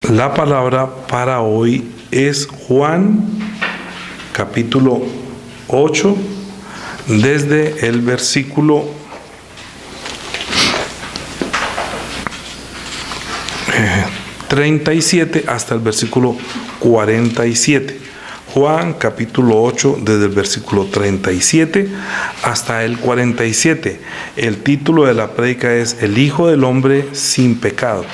La palabra para hoy es Juan capítulo 8, desde el versículo 37 hasta el versículo 47. Juan capítulo 8, desde el versículo 37 hasta el 47. El título de la prédica es El Hijo del Hombre sin pecado.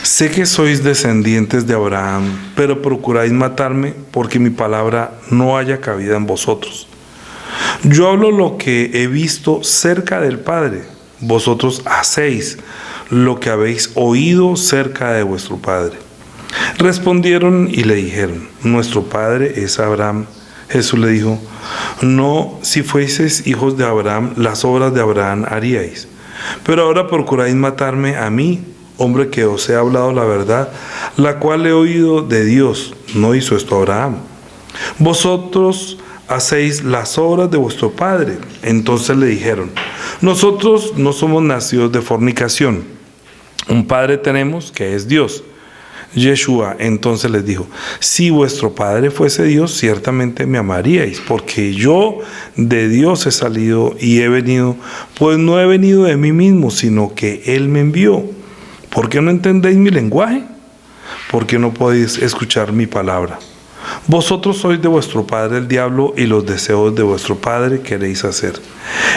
Sé que sois descendientes de Abraham, pero procuráis matarme porque mi palabra no haya cabida en vosotros. Yo hablo lo que he visto cerca del Padre, vosotros hacéis lo que habéis oído cerca de vuestro padre. Respondieron y le dijeron: nuestro padre es Abraham. Jesús le dijo: no, si fueseis hijos de Abraham, las obras de Abraham haríais. Pero ahora procuráis matarme a mí, hombre que os he hablado la verdad, la cual he oído de Dios. No hizo esto Abraham. Vosotros hacéis las obras de vuestro padre. Entonces le dijeron: nosotros no somos nacidos de fornicación. Un padre tenemos que es Dios. Yeshua entonces les dijo: si vuestro padre fuese Dios, ciertamente me amaríais, porque yo de Dios he salido y he venido, pues no he venido de mí mismo, sino que Él me envió. ¿Por qué no entendéis mi lenguaje? ¿Por qué no podéis escuchar mi palabra? Vosotros sois de vuestro padre el diablo, y los deseos de vuestro padre queréis hacer.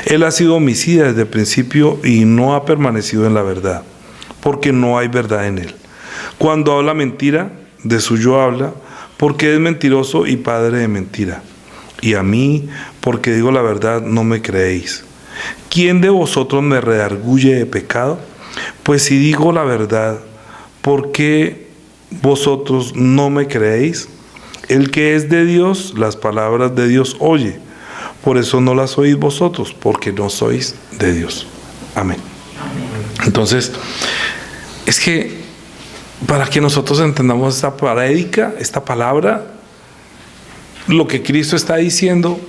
Él ha sido homicida desde el principio y no ha permanecido en la verdad, porque no hay verdad en él. Cuando habla mentira, de suyo habla, porque es mentiroso y padre de mentira. Y a mí, porque digo la verdad, no me creéis. ¿Quién de vosotros me redarguye de pecado? Pues si digo la verdad, ¿por qué vosotros no me creéis? El que es de Dios, las palabras de Dios oye. Por eso no las oís vosotros, porque no sois de Dios. Amén. Entonces, es que para que nosotros entendamos esta prédica, esta palabra, lo que Cristo está diciendo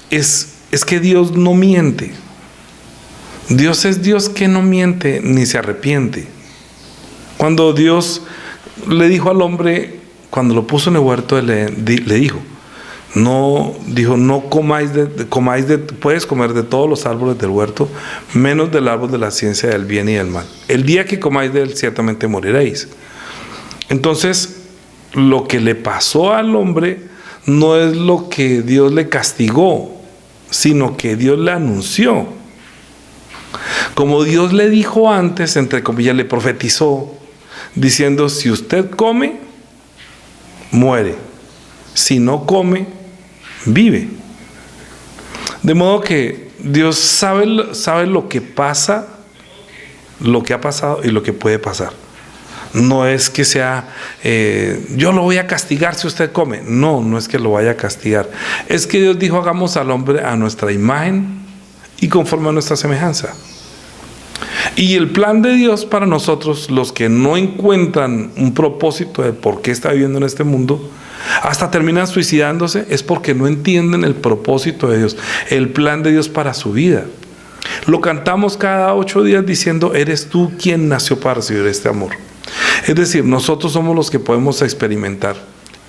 es que Dios no miente. Dios es Dios que no miente ni se arrepiente. Cuando Dios le dijo al hombre, cuando lo puso en el huerto, le dijo: no comáis puedes comer de todos los árboles del huerto, menos del árbol de la ciencia del bien y del mal. El día que comáis de él, ciertamente moriréis. Entonces, lo que le pasó al hombre no es lo que Dios le castigó, sino que Dios le anunció. Como Dios le dijo antes, entre comillas, le profetizó, diciendo: si usted come, muere. Si no come, vive. De modo que Dios sabe lo que pasa, lo que ha pasado y lo que puede pasar. No es que sea, yo lo voy a castigar si usted come. No es que lo vaya a castigar. Es que Dios dijo: hagamos al hombre a nuestra imagen y conforme a nuestra semejanza. Y el plan de Dios para nosotros, los que no encuentran un propósito de por qué está viviendo en este mundo, hasta terminan suicidándose, es porque no entienden el propósito de Dios, el plan de Dios para su vida. Lo cantamos cada 8 días diciendo: eres tú quien nació para recibir este amor. Es decir, nosotros somos los que podemos experimentar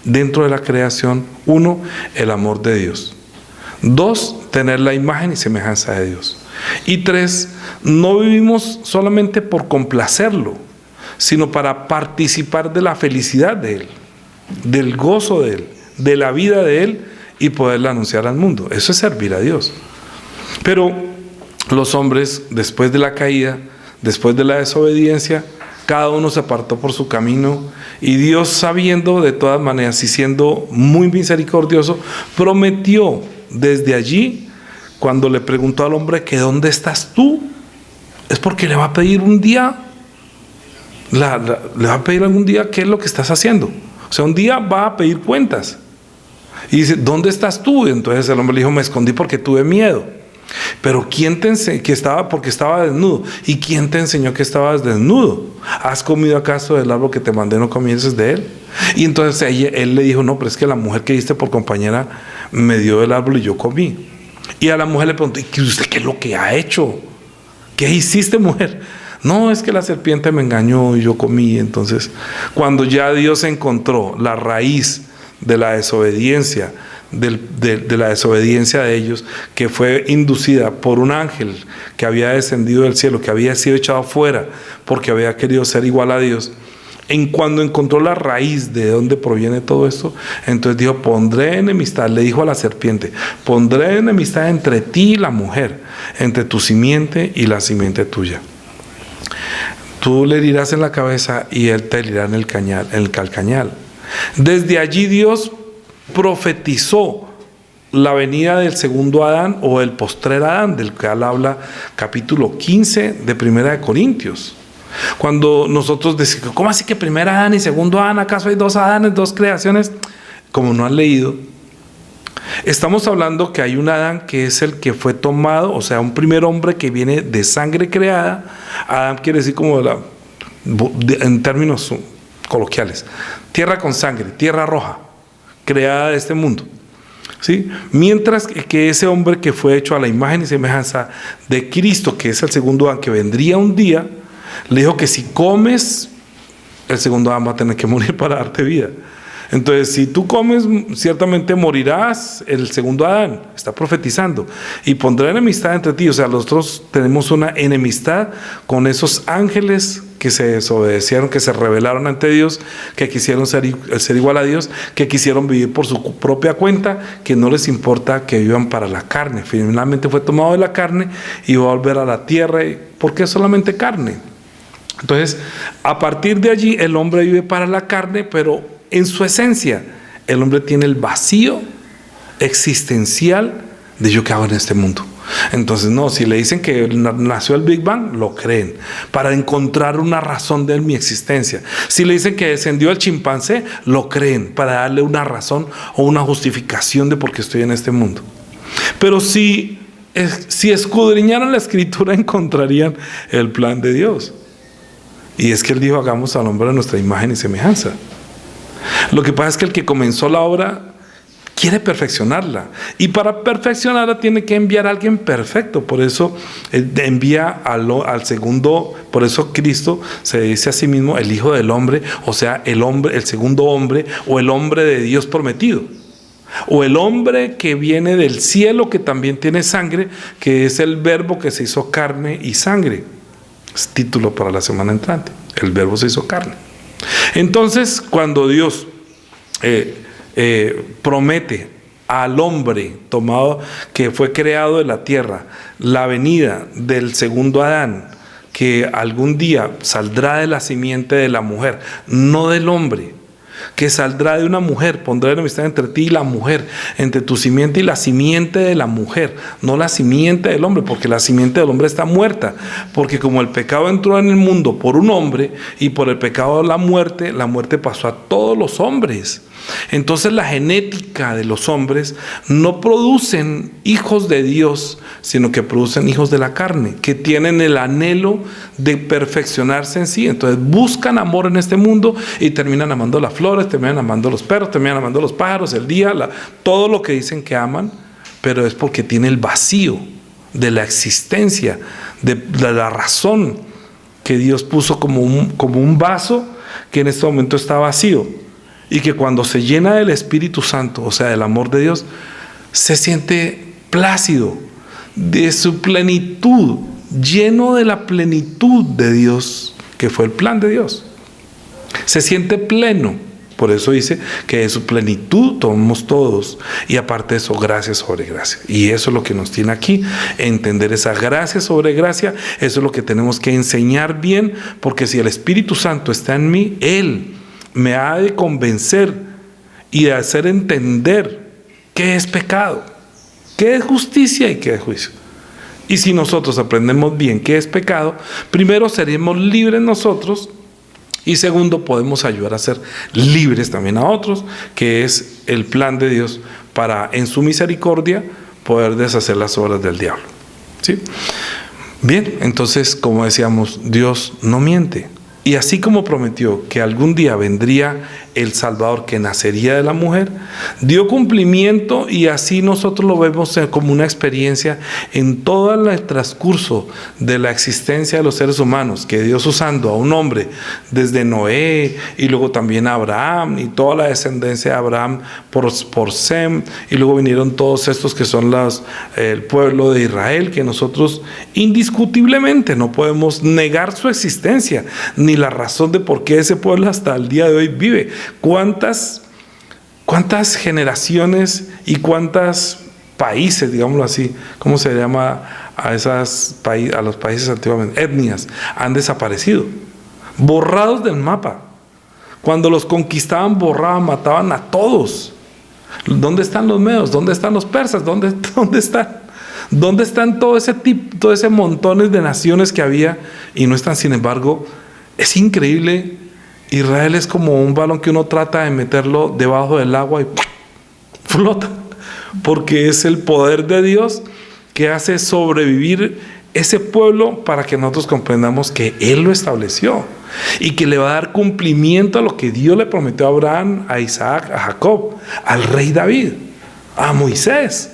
dentro de la creación, 1, el amor de Dios; 2, tener la imagen y semejanza de Dios; y 3, no vivimos solamente por complacerlo, sino para participar de la felicidad de Él, del gozo de Él, de la vida de Él, y poderla anunciar al mundo. Eso es servir a Dios. Pero los hombres, después de la caída, después de la desobediencia, cada uno se apartó por su camino, y Dios, sabiendo de todas maneras y siendo muy misericordioso, prometió desde allí, cuando le preguntó al hombre que ¿dónde estás tú? Es porque le va a pedir un día, le va a pedir algún día qué es lo que estás haciendo. O sea, un día va a pedir cuentas. Y dice: ¿dónde estás tú? Y entonces el hombre le dijo: me escondí porque tuve miedo. Pero ¿quién te enseñó que estaba? Porque estaba desnudo. ¿Y quién te enseñó que estabas desnudo? ¿Has comido acaso del árbol que te mandé, no comieses de él? Y entonces él le dijo: no, pero es que la mujer que diste por compañera me dio del árbol y yo comí. Y a la mujer le preguntó: ¿y usted qué es lo que ha hecho? ¿Qué hiciste, mujer? No, es que la serpiente me engañó y yo comí. Entonces, cuando ya Dios encontró la raíz de la desobediencia, de la desobediencia de ellos, que fue inducida por un ángel que había descendido del cielo, que había sido echado fuera porque había querido ser igual a Dios, cuando encontró la raíz de dónde proviene todo esto, entonces dijo: pondré enemistad, le dijo a la serpiente, pondré enemistad entre ti y la mujer, entre tu simiente y la simiente tuya. Tú le herirás en la cabeza y él te herirá en el calcañal. Desde allí Dios profetizó la venida del segundo Adán, o el postrer Adán, del que habla capítulo 15 de Primera de Corintios. Cuando nosotros decimos: ¿cómo así que primer Adán y segundo Adán? ¿Acaso hay dos Adanes, dos creaciones? Como no han leído, estamos hablando que hay un Adán que es el que fue tomado, o sea, un primer hombre que viene de sangre creada. Adán quiere decir, como en términos coloquiales, tierra con sangre, tierra roja, creada de este mundo, ¿sí? Mientras que ese hombre que fue hecho a la imagen y semejanza de Cristo, que es el segundo Adán, que vendría un día, le dijo que si comes, el segundo Adán va a tener que morir para darte vida. Entonces, si tú comes, ciertamente morirás. El segundo Adán está profetizando: y pondrá enemistad entre ti. O sea, nosotros tenemos una enemistad con esos ángeles que se desobedecieron, que se rebelaron ante Dios, que quisieron ser igual a Dios, que quisieron vivir por su propia cuenta, que no les importa que vivan para la carne. Finalmente fue tomado de la carne y va a volver a la tierra, porque es solamente carne. Entonces, a partir de allí, el hombre vive para la carne, pero en su esencia, el hombre tiene el vacío existencial de: ¿yo qué hago en este mundo? Entonces, no, si le dicen que nació el Big Bang, lo creen, para encontrar una razón de mi existencia. Si le dicen que descendió el chimpancé, lo creen, para darle una razón o una justificación de por qué estoy en este mundo. Pero si escudriñaran la Escritura, encontrarían el plan de Dios. Y es que Él dijo: hagamos al hombre a nuestra imagen y semejanza. Lo que pasa es que el que comenzó la obra quiere perfeccionarla, y para perfeccionarla tiene que enviar a alguien perfecto. Por eso envía al segundo. Por eso Cristo se dice a sí mismo el Hijo del Hombre, o sea, el hombre, el segundo hombre, o el hombre de Dios prometido, o el hombre que viene del cielo, que también tiene sangre, que es el Verbo que se hizo carne y sangre. Es título para la semana entrante: el Verbo se hizo carne. Entonces, cuando Dios promete al hombre tomado, que fue creado de la tierra, la venida del segundo Adán, que algún día saldrá de la simiente de la mujer, no del hombre, que saldrá de una mujer, pondrá enemistad entre ti y la mujer, entre tu simiente y la simiente de la mujer, no la simiente del hombre, porque la simiente del hombre está muerta, porque como el pecado entró en el mundo por un hombre, y por el pecado la muerte pasó a todos los hombres. Entonces la genética de los hombres no producen hijos de Dios, sino que producen hijos de la carne, que tienen el anhelo de perfeccionarse en sí. Entonces buscan amor en este mundo y terminan amando las flores, terminan amando los perros, terminan amando los pájaros, el día, todo lo que dicen que aman, pero es porque tiene el vacío de la existencia, de la razón que Dios puso como un vaso que en este momento está vacío. Y que cuando se llena del Espíritu Santo, o sea, del amor de Dios, se siente plácido, de su plenitud, lleno de la plenitud de Dios, que fue el plan de Dios. Se siente pleno. Por eso dice que de su plenitud tomamos todos, y aparte de eso, gracia sobre gracia. Y eso es lo que nos tiene aquí, entender esa gracia sobre gracia. Eso es lo que tenemos que enseñar bien, porque si el Espíritu Santo está en mí, Él me ha de convencer y de hacer entender qué es pecado, qué es justicia y qué es juicio. Y si nosotros aprendemos bien qué es pecado, primero seremos libres nosotros, y segundo, podemos ayudar a ser libres también a otros, que es el plan de Dios para, en su misericordia, poder deshacer las obras del diablo. ¿Sí? Bien, entonces, como decíamos, Dios no miente. Y así como prometió que algún día vendría el Salvador que nacería de la mujer, dio cumplimiento, y así nosotros lo vemos como una experiencia en todo el transcurso de la existencia de los seres humanos, que Dios, usando a un hombre desde Noé y luego también a Abraham y toda la descendencia de Abraham por Sem, y luego vinieron todos estos que son el pueblo de Israel, que nosotros indiscutiblemente no podemos negar su existencia ni la razón de por qué ese pueblo hasta el día de hoy vive. ¿Cuántas generaciones y cuántos países, digámoslo así, ¿cómo se llama a los países antiguamente? Etnias han desaparecido, borrados del mapa. Cuando los conquistaban, borraban, mataban a todos. ¿Dónde están los medos? ¿Dónde están los persas? ¿Dónde están? ¿Dónde están todo ese montones de naciones que había? Y no están. Sin embargo, es increíble. Israel es como un balón que uno trata de meterlo debajo del agua y flota, porque es el poder de Dios que hace sobrevivir ese pueblo, para que nosotros comprendamos que Él lo estableció y que le va a dar cumplimiento a lo que Dios le prometió a Abraham, a Isaac, a Jacob, al rey David, a Moisés.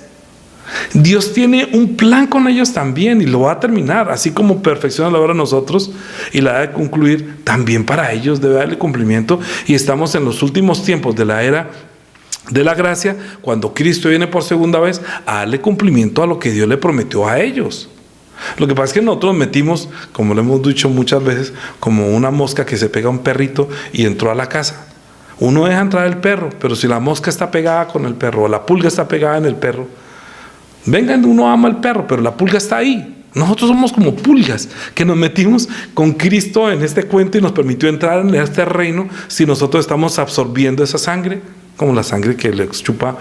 Dios tiene un plan con ellos también, y lo va a terminar, así como perfecciona la obra a nosotros y la debe concluir, también para ellos debe darle cumplimiento. Y estamos en los últimos tiempos de la era de la gracia, cuando Cristo viene por segunda vez a darle cumplimiento a lo que Dios le prometió a ellos. Lo que pasa es que nosotros metimos, como lo hemos dicho muchas veces, como una mosca que se pega a un perrito y entró a la casa. Uno deja entrar el perro, pero si la mosca está pegada con el perro, o la pulga está pegada en el perro, vengan, uno ama al perro, pero la pulga está ahí. Nosotros somos como pulgas que nos metimos con Cristo en este cuento y nos permitió entrar en este reino. Si nosotros estamos absorbiendo esa sangre, como la sangre que le chupa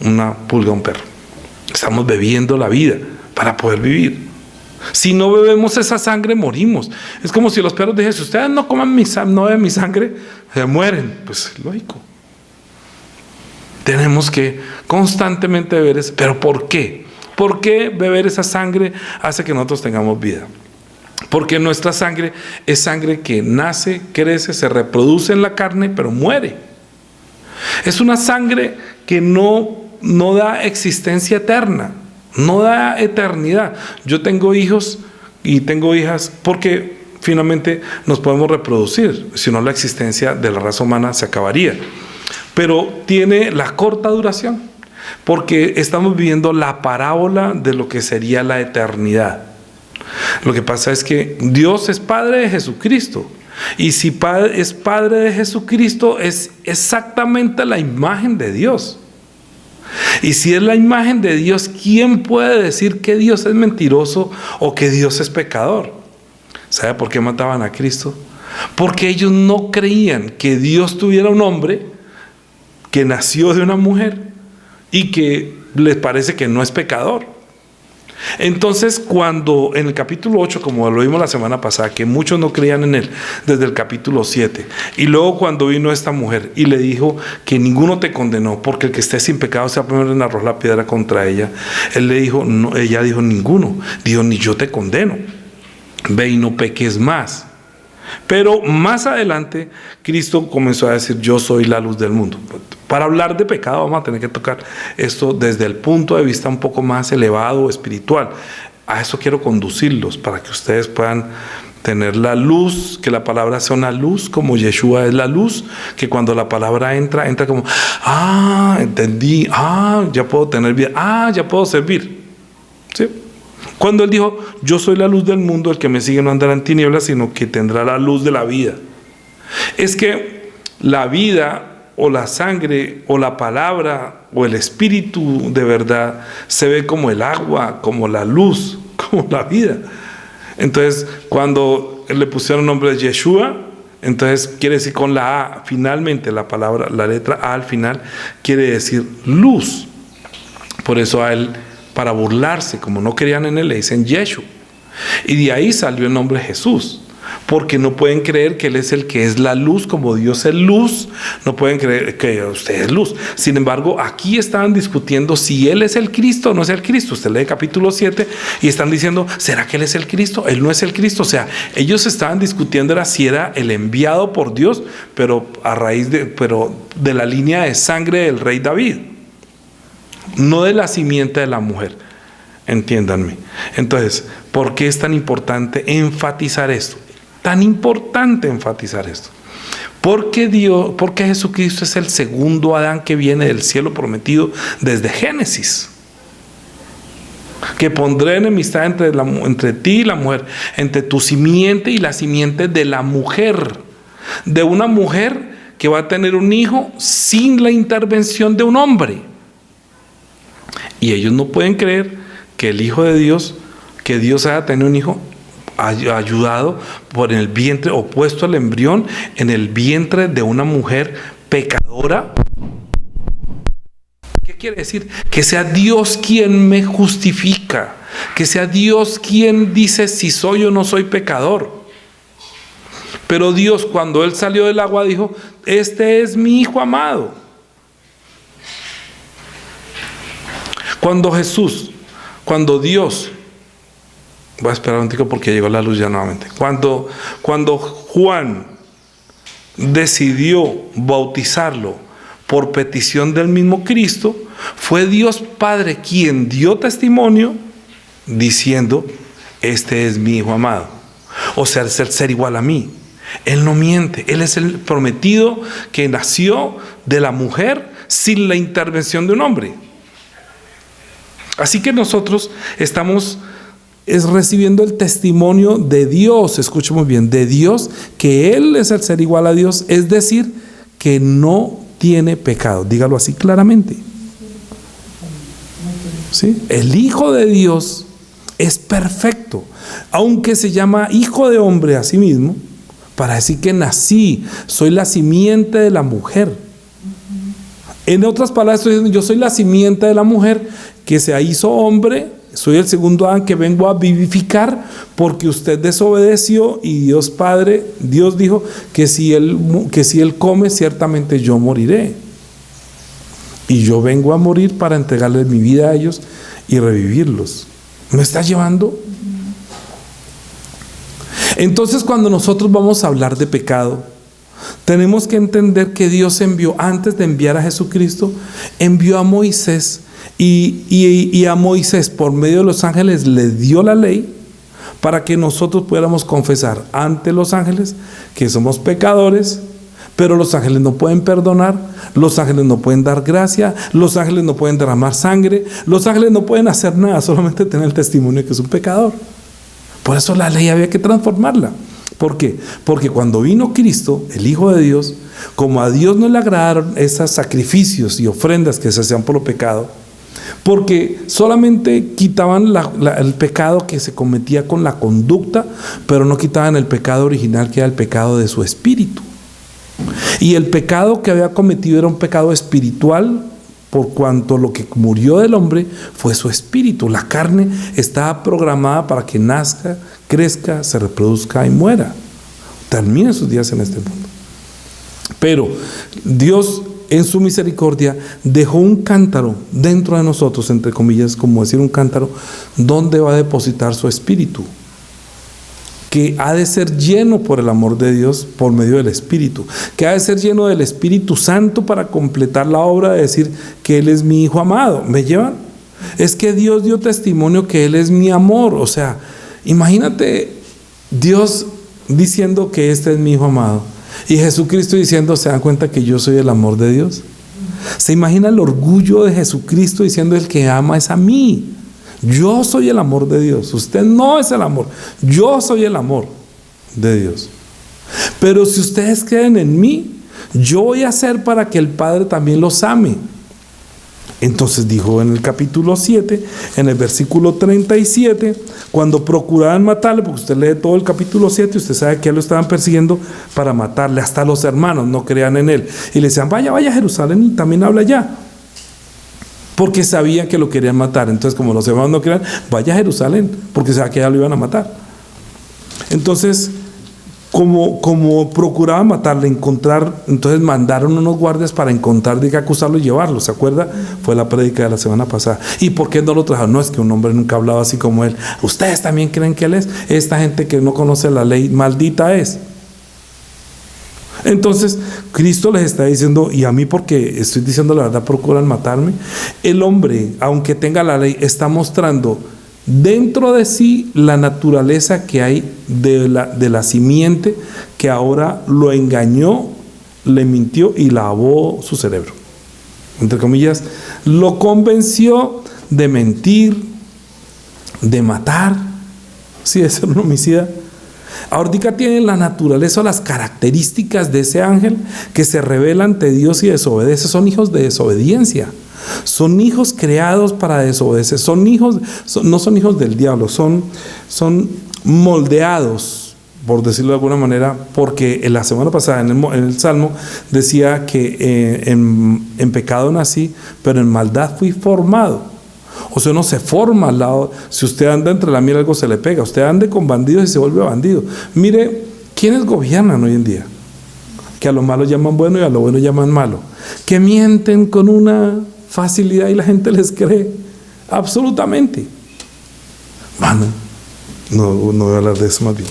una pulga a un perro, estamos bebiendo la vida para poder vivir. Si no bebemos esa sangre, morimos. Es como si los perros dijesen: si ustedes no coman no beben mi sangre, se mueren. Pues lógico. Tenemos que constantemente beber eso. ¿Pero por qué? ¿Por qué beber esa sangre hace que nosotros tengamos vida? Porque nuestra sangre es sangre que nace, crece, se reproduce en la carne, pero muere. Es una sangre que no da existencia eterna, no da eternidad. Yo tengo hijos y tengo hijas porque finalmente nos podemos reproducir, si no la existencia de la raza humana se acabaría. Pero tiene la corta duración, porque estamos viviendo la parábola de lo que sería la eternidad. Lo que pasa es que Dios es Padre de Jesucristo, y si es Padre de Jesucristo, es exactamente la imagen de Dios. Y si es la imagen de Dios, ¿quién puede decir que Dios es mentiroso o que Dios es pecador? ¿Sabe por qué mataban a Cristo? Porque ellos no creían que Dios tuviera un hombre que nació de una mujer y que les parece que no es pecador. Entonces, cuando en el capítulo 8, como lo vimos la semana pasada, que muchos no creían en él, desde el capítulo 7, y luego cuando vino esta mujer y le dijo que ninguno te condenó, porque el que esté sin pecado sea primero en arrojar la piedra contra ella, él le dijo, no, ella dijo: ninguno. Dijo: ni yo te condeno, ve y no peques más. Pero más adelante Cristo comenzó a decir: yo soy la luz del mundo. Para hablar de pecado vamos a tener que tocar esto desde el punto de vista un poco más elevado, espiritual. A eso quiero conducirlos, para que ustedes puedan tener la luz, que la palabra sea una luz, como Yeshua es la luz, que cuando la palabra entra como: entendí, ya puedo tener vida, ya puedo servir. ¿Sí? Cuando él dijo: yo soy la luz del mundo, el que me sigue no andará en tinieblas, sino que tendrá la luz de la vida. Es que la vida, o la sangre, o la palabra, o el espíritu de verdad, se ve como el agua, como la luz, como la vida. Entonces, cuando le pusieron nombre de Yeshua, entonces quiere decir con la A, finalmente la palabra, la letra A al final, quiere decir luz. Por eso a él, para burlarse, como no creían en él, le dicen Yeshua. Y de ahí salió el nombre Jesús, porque no pueden creer que Él es el que es la luz, como Dios es luz, no pueden creer que usted es luz. Sin embargo, aquí estaban discutiendo si Él es el Cristo o no es el Cristo. Usted lee capítulo 7 y están diciendo, ¿será que Él es el Cristo? Él no es el Cristo. O sea, ellos estaban discutiendo era si era el enviado por Dios, pero de la línea de sangre del rey David, no de la simiente de la mujer. Entiéndanme. Entonces, ¿por qué es tan importante enfatizar esto? Tan importante enfatizar esto. Porque Jesucristo es el segundo Adán que viene del cielo prometido desde Génesis. Que pondré enemistad entre ti y la mujer, entre tu simiente y la simiente de la mujer. De una mujer que va a tener un hijo sin la intervención de un hombre. Y ellos no pueden creer que el Hijo de Dios, que Dios haya tenido un hijo ayudado por el vientre, o puesto el embrión en el vientre de una mujer pecadora. ¿Qué quiere decir? Que sea Dios quien me justifica, que sea Dios quien dice si soy o no soy pecador. Pero Dios, cuando Él salió del agua, dijo: este es mi Hijo amado. Cuando Dios, voy a esperar un tico porque llegó la luz ya nuevamente. Cuando Juan decidió bautizarlo por petición del mismo Cristo, fue Dios Padre quien dio testimonio diciendo: este es mi Hijo amado. O sea, es el ser igual a mí. Él no miente. Él es el prometido que nació de la mujer sin la intervención de un hombre. Así que nosotros estamos recibiendo el testimonio de Dios, escuchemos bien, de Dios, que Él es el ser igual a Dios, es decir, que no tiene pecado. Dígalo así claramente. ¿Sí? El Hijo de Dios es perfecto, aunque se llama Hijo de Hombre a sí mismo, para decir que nací, soy la simiente de la mujer. En otras palabras, estoy diciendo: yo soy la simiente de la mujer que se hizo hombre, soy el segundo Adán que vengo a vivificar, porque usted desobedeció y Dios Padre, Dios dijo que si él come, ciertamente yo moriré. Y yo vengo a morir para entregarles mi vida a ellos y revivirlos. ¿Me está llevando? Entonces, cuando nosotros vamos a hablar de pecado, tenemos que entender que Dios envió, antes de enviar a Jesucristo, envió a Moisés, y a Moisés, por medio de los ángeles, le dio la ley para que nosotros pudiéramos confesar ante los ángeles que somos pecadores. Pero los ángeles no pueden perdonar, los ángeles no pueden dar gracia, los ángeles no pueden derramar sangre, los ángeles no pueden hacer nada, solamente tener el testimonio de que es un pecador. Por eso la ley había que transformarla. ¿Por qué? Porque cuando vino Cristo, el Hijo de Dios, como a Dios no le agradaron esos sacrificios y ofrendas que se hacían por lo pecado, porque solamente quitaban el pecado que se cometía con la conducta, pero no quitaban el pecado original, que era el pecado de su espíritu. Y el pecado que había cometido era un pecado espiritual, por cuanto lo que murió del hombre fue su espíritu. La carne estaba programada para que nazca, crezca, se reproduzca y muera, termine sus días en este mundo. Pero Dios, en su misericordia, dejó un cántaro dentro de nosotros, entre comillas, como decir un cántaro, donde va a depositar su espíritu, que ha de ser lleno por el amor de Dios por medio del Espíritu, que ha de ser lleno del Espíritu Santo para completar la obra de decir que Él es mi Hijo amado. ¿Me llevan? Es que Dios dio testimonio que Él es mi amor. O sea, imagínate Dios diciendo que este es mi Hijo amado y Jesucristo diciendo: ¿se dan cuenta que yo soy el amor de Dios? ¿Se imagina el orgullo de Jesucristo diciendo: el que ama es a mí? Yo soy el amor de Dios. Usted no es el amor. Yo soy el amor de Dios. Pero si ustedes creen en mí, yo voy a hacer para que el Padre también los ame. Entonces dijo en el capítulo 7, en el versículo 37, cuando procuraban matarle, porque usted lee todo el capítulo 7, usted sabe que lo estaban persiguiendo para matarle. Hasta los hermanos no creían en él. Y le decían: vaya a Jerusalén y también habla allá. Porque sabían que lo querían matar. Entonces, como los hermanos no querían, vaya a Jerusalén, porque sabían que ya lo iban a matar. Entonces, como procuraba matarle, entonces mandaron unos guardias para encontrar de qué acusarlo y llevarlo. ¿Se acuerda? Fue la prédica de la semana pasada. ¿Y por qué no lo trajeron? No, es que un hombre nunca hablaba así como él. ¿Ustedes también creen que él es? Esta gente que no conoce la ley, maldita es. Entonces Cristo les está diciendo, y a mí porque estoy diciendo la verdad procuran matarme. El hombre, aunque tenga la ley, está mostrando dentro de sí la naturaleza que hay de la simiente que ahora lo engañó, le mintió y lavó su cerebro. Entre comillas, lo convenció de mentir, de matar, sí, de ser un homicida. Ahorita tienen la naturaleza o las características de ese ángel que se revela ante Dios y desobedece. Son hijos de desobediencia. Son hijos creados para desobedecer. No son hijos del diablo, son moldeados, por decirlo de alguna manera, porque en la semana pasada en el Salmo decía que en pecado nací, pero en maldad fui formado. O sea, uno se forma al lado. Si usted anda entre la miel, algo se le pega. Usted ande con bandidos y se vuelve bandido. Mire, ¿quiénes gobiernan hoy en día? Que a lo malo llaman bueno y a lo bueno llaman malo. Que mienten con una facilidad y la gente les cree. Absolutamente. Bueno, no voy a hablar de eso más bien.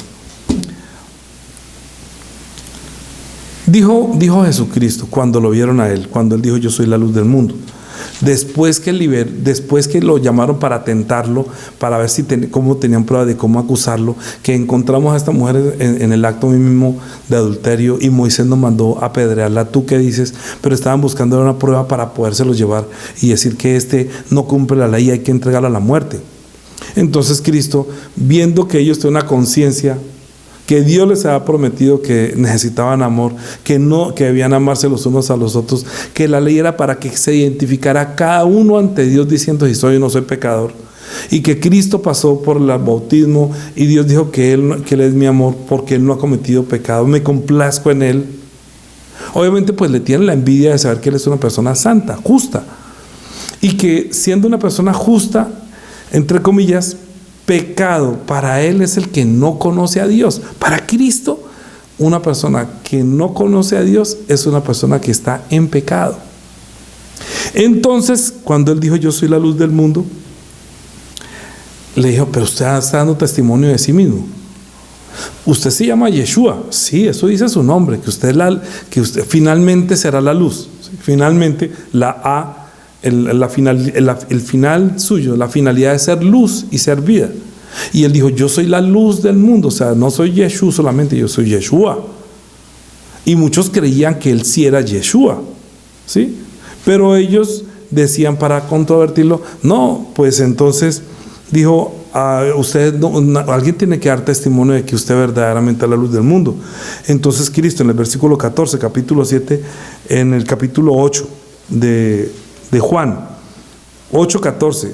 Dijo Jesucristo cuando lo vieron a él, cuando él dijo: yo soy la luz del mundo. Después que lo llamaron para tentarlo, para ver cómo tenían prueba de cómo acusarlo, que encontramos a esta mujer en el acto mismo de adulterio y Moisés nos mandó a apedrearla. ¿Tú qué dices? Pero estaban buscando una prueba para podérselo llevar y decir que no cumple la ley y hay que entregarlo a la muerte. Entonces Cristo, viendo que ellos tienen una conciencia, que Dios les había prometido que necesitaban amor, que debían amarse los unos a los otros, que la ley era para que se identificara cada uno ante Dios diciendo: si soy o no soy pecador, y que Cristo pasó por el bautismo y Dios dijo que él es mi amor porque Él no ha cometido pecado, me complazco en Él. Obviamente pues le tienen la envidia de saber que Él es una persona santa, justa, y que siendo una persona justa, entre comillas, pecado para él es el que no conoce a Dios. Para Cristo, una persona que no conoce a Dios es una persona que está en pecado. Entonces, cuando él dijo: yo soy la luz del mundo, le dijo: pero usted está dando testimonio de sí mismo. Usted se llama Yeshua. Sí, eso dice su nombre, que usted finalmente será la luz. Finalmente, el final suyo, la finalidad es ser luz y ser vida. Y él dijo: yo soy la luz del mundo. O sea, no soy Yeshua solamente, yo soy Yeshua. Y muchos creían que él sí era Yeshua, ¿sí? Pero ellos decían, para controvertirlo: no, pues entonces dijo: alguien tiene que dar testimonio de que usted verdaderamente es la luz del mundo. Entonces Cristo, en el versículo 14, capítulo 7, en el capítulo 8 de Juan 8:14: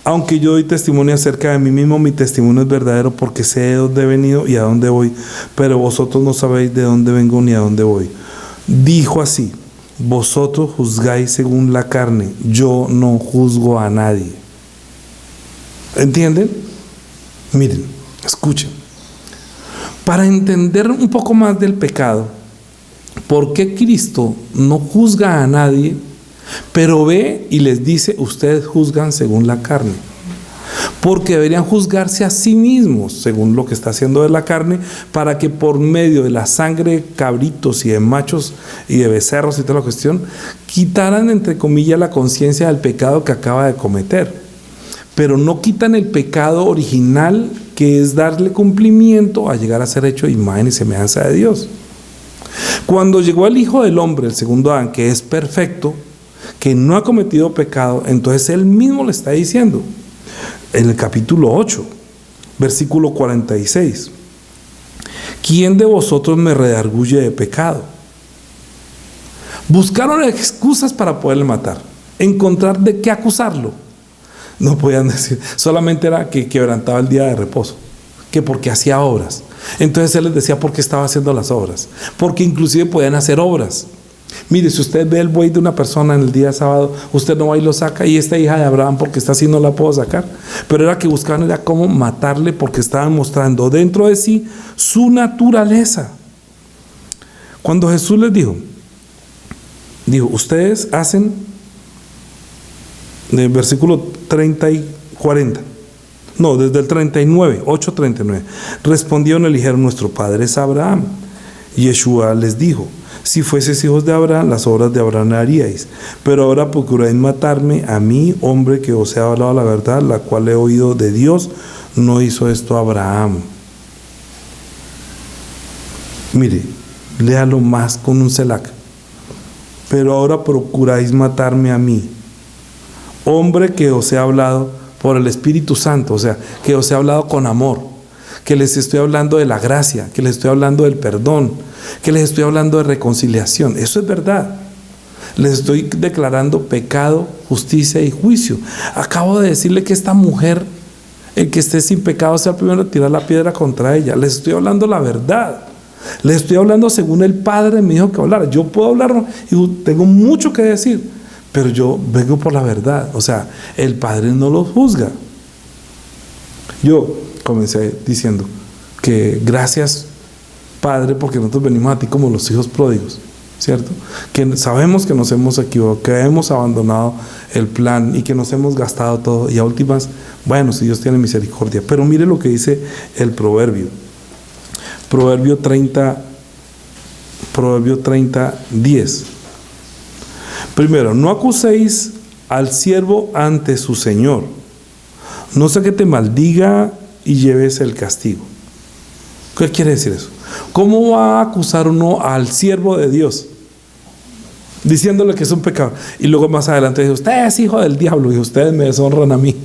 aunque yo doy testimonio acerca de mí mismo, mi testimonio es verdadero, porque sé de dónde he venido y a dónde voy, pero vosotros no sabéis de dónde vengo ni a dónde voy. Dijo así: vosotros juzgáis según la carne, yo no juzgo a nadie. ¿Entienden? Miren, escuchen. Para entender un poco más del pecado, ¿por qué Cristo no juzga a nadie, pero ve y les dice: ustedes juzgan según la carne? Porque deberían juzgarse a sí mismos según lo que está haciendo de la carne, para que por medio de la sangre de cabritos y de machos y de becerros y toda la cuestión, quitaran, entre comillas, la conciencia del pecado que acaba de cometer. Pero no quitan el pecado original, que es darle cumplimiento a llegar a ser hecho de imagen y semejanza de Dios. Cuando llegó el Hijo del Hombre, el segundo Adán, que es perfecto, que no ha cometido pecado, entonces él mismo le está diciendo en el capítulo 8, versículo 46: ¿quién de vosotros me redarguye de pecado? Buscaron excusas para poderle matar, encontrar de qué acusarlo. No podían decir, solamente era que quebrantaba el día de reposo, que porque hacía obras. Entonces él les decía por qué estaba haciendo las obras, porque inclusive podían hacer obras. Mire, si usted ve el buey de una persona en el día sábado, usted no va y lo saca, y esta hija de Abraham, porque está así, no la puedo sacar. Pero era que buscaban era cómo matarle, porque estaban mostrando dentro de sí su naturaleza. Cuando Jesús les dijo, ustedes hacen, del versículo 30 y 40, no, desde el 39, 8:39, respondieron y le dijeron, nuestro padre es Abraham. Yeshua les dijo, si fueseis hijos de Abraham, las obras de Abraham haríais, pero ahora procuráis matarme a mí, hombre que os he hablado la verdad, la cual he oído de Dios. No hizo esto Abraham. Mire, léalo más con un celac. Pero ahora procuráis matarme a mí, hombre que os he hablado por el Espíritu Santo, o sea, que os he hablado con amor, que les estoy hablando de la gracia, que les estoy hablando del perdón, que les estoy hablando de reconciliación. Eso es verdad. Les estoy declarando pecado, justicia y juicio. Acabo de decirle que esta mujer, el que esté sin pecado sea el primero en tirar la piedra contra ella. Les estoy hablando la verdad. Les estoy hablando según el Padre me dijo que hablar. Yo puedo hablar y tengo mucho que decir, pero yo vengo por la verdad. O sea, el Padre no los juzga. Yo comencé diciendo que gracias, Padre, porque nosotros venimos a ti como los hijos pródigos, ¿cierto? Que sabemos que nos hemos equivocado, que hemos abandonado el plan y que nos hemos gastado todo, y a últimas, bueno, si Dios tiene misericordia. Pero mire lo que dice el Proverbio 30, 10. Primero, no acuséis al siervo ante su señor, no sea que te maldiga y lleves el castigo. ¿Qué quiere decir eso? ¿Cómo va a acusar uno al siervo de Dios? Diciéndole que es un pecado. Y luego más adelante dice, usted es hijo del diablo y ustedes me deshonran a mí.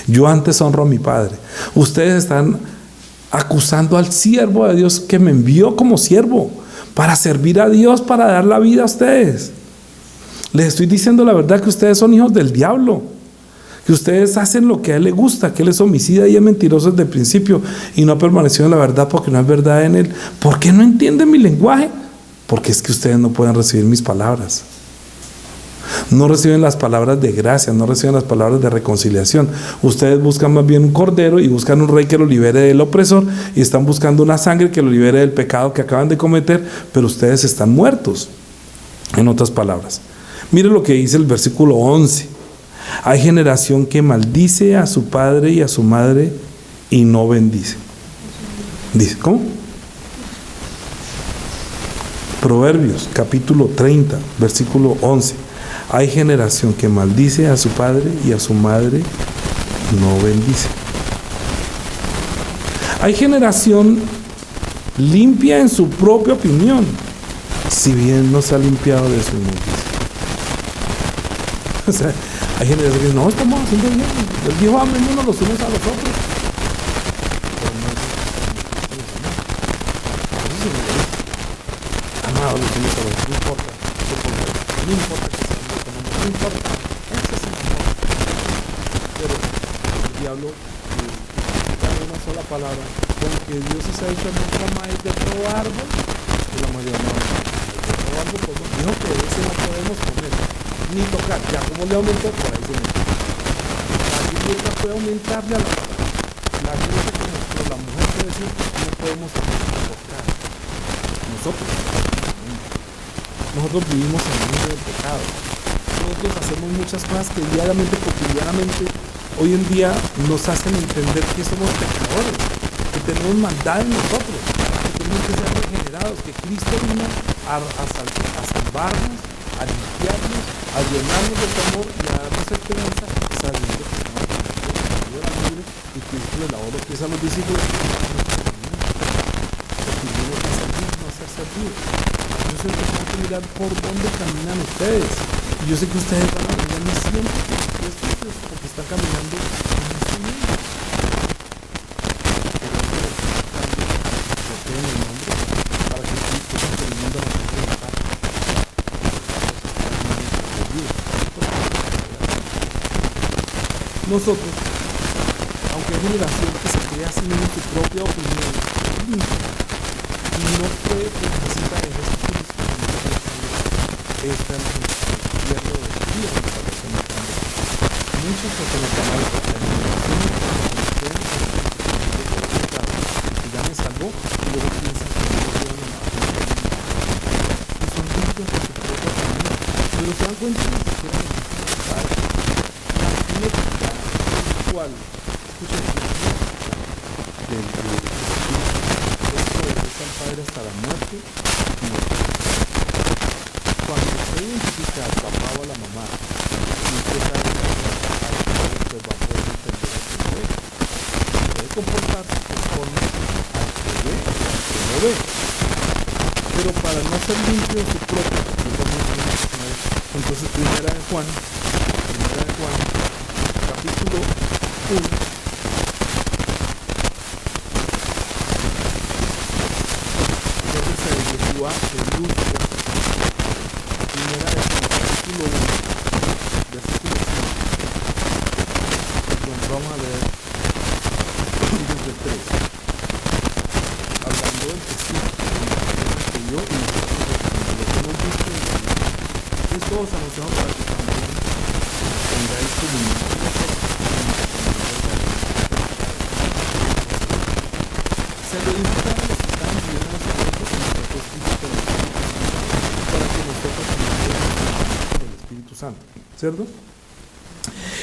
Yo antes honro a mi Padre. Ustedes están acusando al siervo de Dios que me envió como siervo para servir a Dios, para dar la vida a ustedes. Les estoy diciendo la verdad, que ustedes son hijos del diablo, que ustedes hacen lo que a él le gusta, que él es homicida y es mentiroso desde el principio y no ha permanecido en la verdad porque no hay verdad en él. ¿Por qué no entienden mi lenguaje? Porque es que ustedes no pueden recibir mis palabras. No reciben las palabras de gracia, no reciben las palabras de reconciliación. Ustedes buscan más bien un cordero y buscan un rey que lo libere del opresor, y están buscando una sangre que lo libere del pecado que acaban de cometer, pero ustedes están muertos. En otras palabras, mire lo que dice el versículo 11. Hay generación que maldice a su padre y a su madre y no bendice. Dice, ¿cómo? Proverbios capítulo 30, versículo 11. Hay generación que maldice a su padre y a su madre no bendice. Hay generación limpia en su propia opinión, si bien no se ha limpiado de su inmundicia. O sea, hay generación que dice, no, estamos haciendo bien. Él dijo, amémonos los unos a los otros. Amados los unos a los otros, no importa. No importa que sea muerto, no importa. Eso es importante. Pero el diablo da una sola palabra. Porque Dios se ha dicho nunca más de todo árbol, y la mayoría no. De todo árbol, como dijo que ese no podemos comer ni tocar. Ya como le aumentó, por ahí se metió. La Biblia puede aumentarle a la Biblia que mostró la mujer, puede decir no podemos tocar. Nosotros vivimos en el mundo del pecado. Nosotros hacemos muchas cosas que diariamente, cotidianamente, hoy en día nos hacen entender que somos pecadores, que tenemos maldad en nosotros, que tenemos que ser regenerados, que Cristo vino a salvarnos, a limpiarnos, a llenarnos de amor y a darnos esperanza, sabiendo que estamos en la libre, y Cristo le lavó los pies a los discípulos. Porque Dios va a servir, no a ser servido. Yo sé que tengo que mirar por dónde caminan ustedes, y yo sé que ustedes van a venir a mí siempre, porque están caminando en este mundo. En el nombre, para que Cristo se el mundo nos pueda matar. Nosotros, aunque hay generación que se crea así mismo su propia opinión, y no cree que necesita de Jesús, Esta es el infierno de Dios para los que no están. Muchas personas están mal porque y ya me salvó y luego piensan que no lo van a hacer y son limpios por su propia familia, pero se dan cuenta que ni siquiera necesitan padre. La genética espiritual, escuchen, del Espíritu es al Padre hasta la muerte y muerte. Cuando usted identifica al papá o a la mamá y usted sabe que usted va a poder entender al que ve, puede comportarse conforme al que ve y al que no ve. Pero para no ser limpio de su propio, entonces primera de Juan, capítulo 1. Yeshua es luz. Primera de Juan, capítulo 1, versículo 5. Perdón, vamos a leer desde 3. Hablando del testigo que yo y nosotros lo que hemos visto en la vida. Entonces todos anunciamos para que también tengáis comunión con nosotros. Se lo invitaron a los que estaban viviendo en los secretos y nos fue escrito para que nosotros también con el Espíritu Santo, ¿cierto?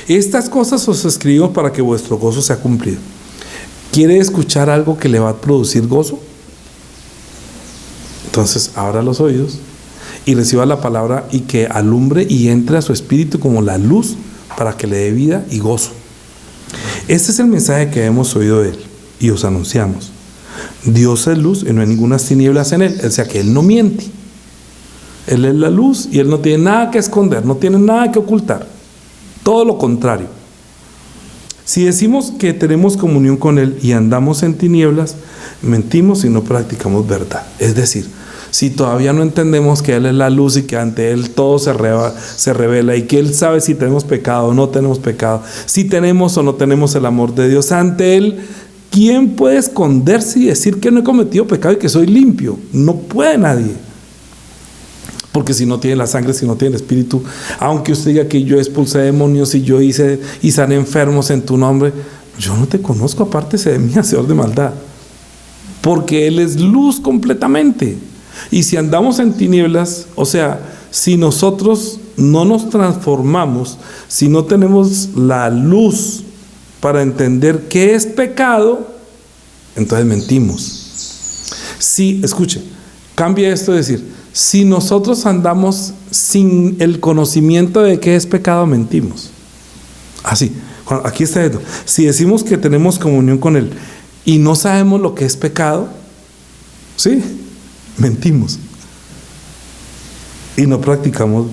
Estas cosas os escribo para que vuestro gozo sea cumplido. ¿Quiere escuchar algo que le va a producir gozo? Entonces abra los oídos y reciba la palabra y que alumbre y entre a su espíritu como la luz para que le dé vida y gozo. Este es el mensaje que hemos oído de él y os anunciamos. Dios es luz y no hay ninguna tinieblas en él, o sea que él no miente. Él es la luz y él no tiene nada que esconder, no tiene nada que ocultar. Todo lo contrario. Si decimos que tenemos comunión con él y andamos en tinieblas, mentimos y no practicamos verdad. Es decir, si todavía no entendemos que él es la luz y que ante él todo se revela y que él sabe si tenemos pecado o no tenemos pecado, si tenemos o no tenemos el amor de Dios ante él, ¿quién puede esconderse y decir que no he cometido pecado y que soy limpio? No puede nadie. Porque si no tiene la sangre, si no tiene el espíritu, aunque usted diga que yo expulsé demonios y yo hice y sané enfermos en tu nombre, yo no te conozco, apártese de mí, hacedor de maldad. Porque él es luz completamente. Y si andamos en tinieblas, o sea, si nosotros no nos transformamos, si no tenemos la luz para entender qué es pecado, entonces mentimos. Si, escuche, cambia esto de decir, si nosotros andamos sin el conocimiento de qué es pecado, mentimos. Así, aquí está esto. Si decimos que tenemos comunión con él y no sabemos lo que es pecado, sí, mentimos. Y no practicamos.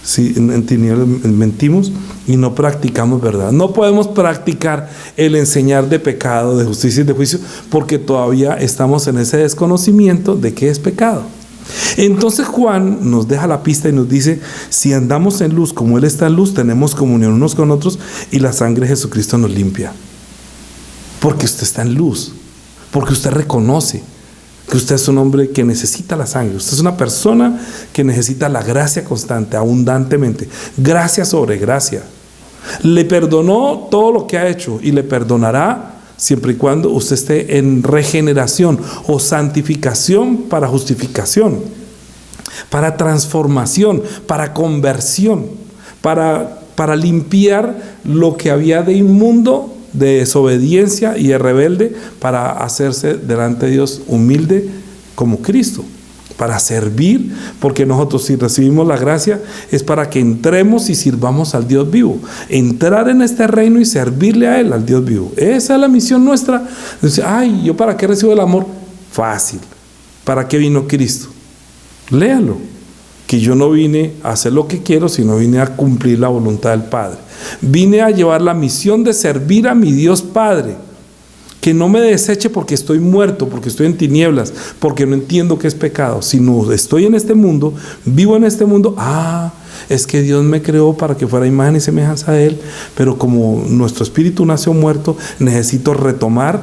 Si en tinieblas mentimos y no practicamos verdad. No podemos practicar el enseñar de pecado, de justicia y de juicio, porque todavía estamos en ese desconocimiento de qué es pecado. Entonces Juan nos deja la pista y nos dice, si andamos en luz como él está en luz, tenemos comunión unos con otros y la sangre de Jesucristo nos limpia. Porque usted está en luz, porque usted reconoce que usted es un hombre que necesita la sangre. Usted es una persona que necesita la gracia constante, abundantemente. Gracia sobre gracia. Le perdonó todo lo que ha hecho y le perdonará siempre y cuando usted esté en regeneración o santificación para justificación, para transformación, para conversión, para limpiar lo que había de inmundo, de desobediencia y de rebelde, para hacerse delante de Dios humilde como Cristo, para servir, porque nosotros si recibimos la gracia es para que entremos y sirvamos al Dios vivo, entrar en este reino y servirle a él, al Dios vivo. Esa es la misión nuestra. Dice, ay, ¿yo para qué recibo el amor? Fácil. ¿Para qué vino Cristo? Léalo, que yo no vine a hacer lo que quiero, sino vine a cumplir la voluntad del Padre. Vine a llevar la misión de servir a mi Dios Padre, que no me deseche porque estoy muerto, porque estoy en tinieblas, porque no entiendo qué es pecado, sino estoy en este mundo, vivo en este mundo. Es que Dios me creó para que fuera imagen y semejanza de él, pero como nuestro espíritu nació muerto, necesito retomar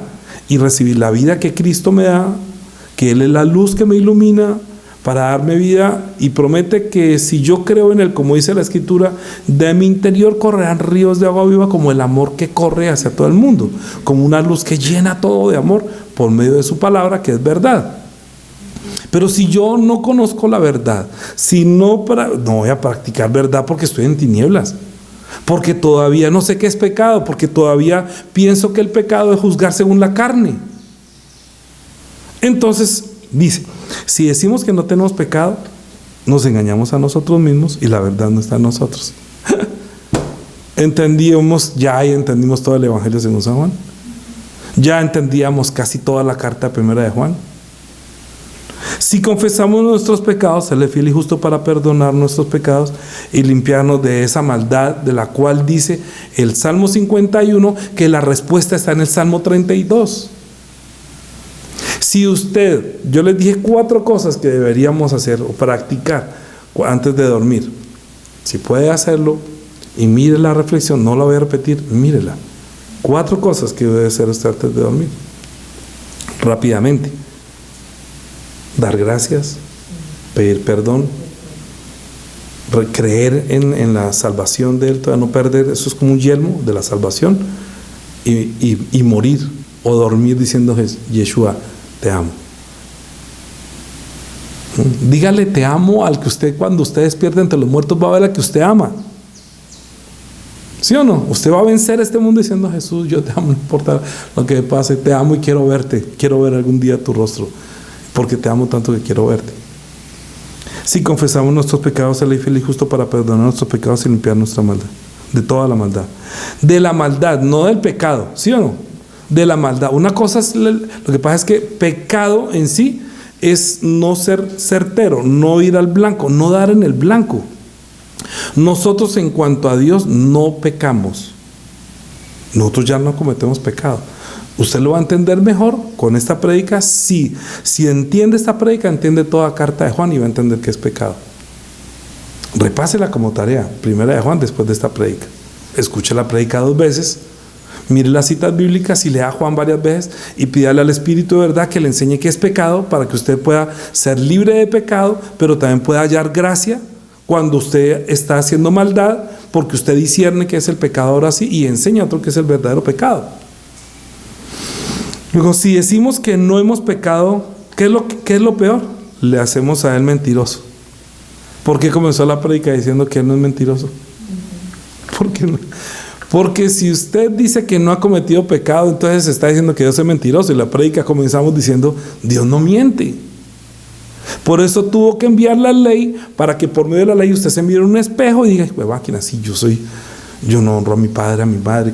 y recibir la vida que Cristo me da, que él es la luz que me ilumina, para darme vida, y promete que si yo creo en Él, como dice la Escritura, de mi interior correrán ríos de agua viva, como el amor que corre hacia todo el mundo, como una luz que llena todo de amor por medio de su palabra, que es verdad. Pero si yo no conozco la verdad, si no voy a practicar verdad porque estoy en tinieblas, porque todavía no sé qué es pecado, porque todavía pienso que el pecado es juzgar según la carne. Entonces dice, si decimos que no tenemos pecado, nos engañamos a nosotros mismos y la verdad no está en nosotros. Entendimos todo el Evangelio según San Juan. Ya entendíamos casi toda la carta primera de Juan. Si confesamos nuestros pecados, Él es fiel y justo para perdonar nuestros pecados y limpiarnos de esa maldad, de la cual dice el Salmo 51, que la respuesta está en el Salmo 32. Si yo les dije 4 cosas que deberíamos hacer o practicar antes de dormir. Si puede hacerlo y mire la reflexión, no la voy a repetir, mírela. 4 cosas que debe hacer usted antes de dormir. Rápidamente. Dar gracias, pedir perdón, creer en la salvación de Él, todavía no perder, eso es como un yelmo de la salvación, y morir o dormir diciendo: Yeshua, te amo. Dígale te amo al que usted, cuando usted despierte entre los muertos, va a ver al que usted ama. ¿Sí o no? Usted va a vencer este mundo diciendo: Jesús, yo te amo, no importa lo que pase, te amo y quiero verte, quiero ver algún día tu rostro, porque te amo tanto que quiero verte. Si confesamos nuestros pecados, Él es fiel y justo para perdonar nuestros pecados y limpiar nuestra maldad, de toda la maldad. De la maldad, no del pecado, ¿sí o no? De la maldad. Una cosa es, lo que pasa es que pecado en sí es no ser certero, no ir al blanco, no dar en el blanco. Nosotros, en cuanto a Dios, no pecamos. Nosotros ya no cometemos pecado. Usted lo va a entender mejor con esta prédica. Si entiende esta prédica, entiende toda carta de Juan y va a entender que es pecado. Repásela como tarea, primera de Juan, después de esta prédica. Escuche la prédica 2 veces, mire las citas bíblicas y lea Juan varias veces y pídale al Espíritu de verdad que le enseñe qué es pecado, para que usted pueda ser libre de pecado, pero también pueda hallar gracia cuando usted está haciendo maldad, porque usted discierne qué es el pecado ahora sí y enseña a otro qué es el verdadero pecado. Luego, si decimos que no hemos pecado, ¿qué es lo peor? Le hacemos a Él mentiroso. ¿Por qué comenzó la prédica diciendo que Él no es mentiroso? ¿Por qué no? Porque si usted dice que no ha cometido pecado, entonces está diciendo que Dios es mentiroso, y la prédica comenzamos diciendo: Dios no miente. Por eso tuvo que enviar la ley, para que por medio de la ley usted se mire en un espejo y diga: pues máquina, sí, yo no honro a mi padre, a mi madre.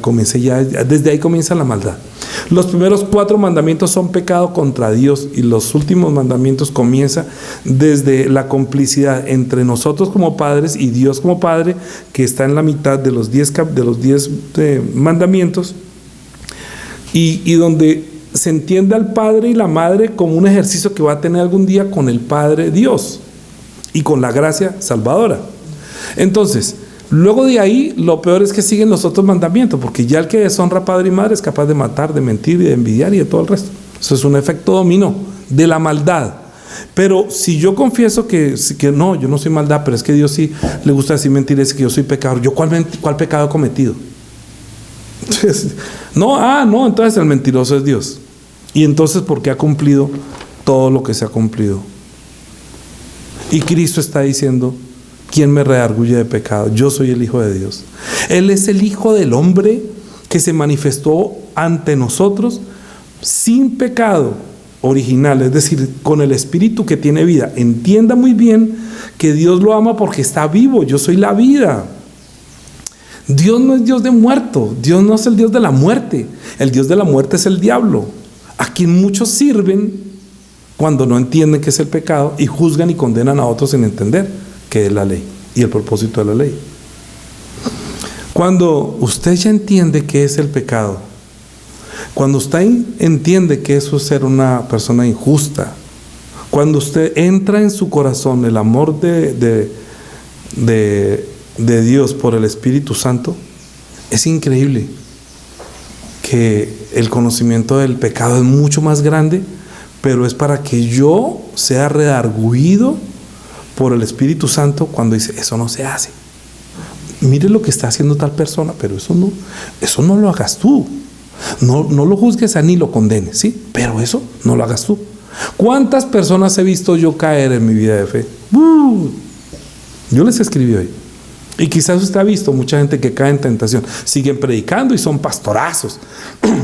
Desde ahí comienza la maldad. Los primeros 4 mandamientos son pecado contra Dios, y los últimos mandamientos comienzan desde la complicidad entre nosotros como padres y Dios como Padre, que está en la mitad de los 10 mandamientos, y donde se entiende al padre y la madre como un ejercicio que va a tener algún día con el Padre Dios y con la gracia salvadora. Entonces, luego de ahí, lo peor es que siguen los otros mandamientos, porque ya el que deshonra a padre y madre es capaz de matar, de mentir y de envidiar y de todo el resto. Eso es un efecto dominó de la maldad. Pero si yo confieso que no, yo no soy maldad, pero es que Dios sí le gusta decir mentiras, que yo soy pecador, ¿yo cuál pecado he cometido? Entonces, no, entonces el mentiroso es Dios. Y entonces, ¿por qué ha cumplido todo lo que se ha cumplido? Y Cristo está diciendo: ¿quién me redarguye de pecado? Yo soy el Hijo de Dios. Él es el Hijo del hombre que se manifestó ante nosotros sin pecado original, es decir, con el Espíritu que tiene vida. Entienda muy bien que Dios lo ama porque está vivo. Yo soy la vida. Dios no es Dios de muerto. Dios no es el Dios de la muerte. El Dios de la muerte es el diablo, a quien muchos sirven cuando no entienden qué es el pecado y juzgan y condenan a otros sin entender qué es la ley y el propósito de la ley. Cuando usted ya entiende qué es el pecado, cuando usted entiende que eso es ser una persona injusta, cuando usted entra en su corazón el amor de Dios por el Espíritu Santo, es increíble que el conocimiento del pecado es mucho más grande, pero es para que yo sea redarguido por el Espíritu Santo cuando dice, eso no se hace. Mire lo que está haciendo tal persona, pero eso no lo hagas tú. No lo juzgues ni lo condenes, ¿sí? Pero eso no lo hagas tú. ¿Cuántas personas he visto yo caer en mi vida de fe? Yo les escribí hoy. Y quizás usted ha visto mucha gente que cae en tentación. Siguen predicando y son pastorazos.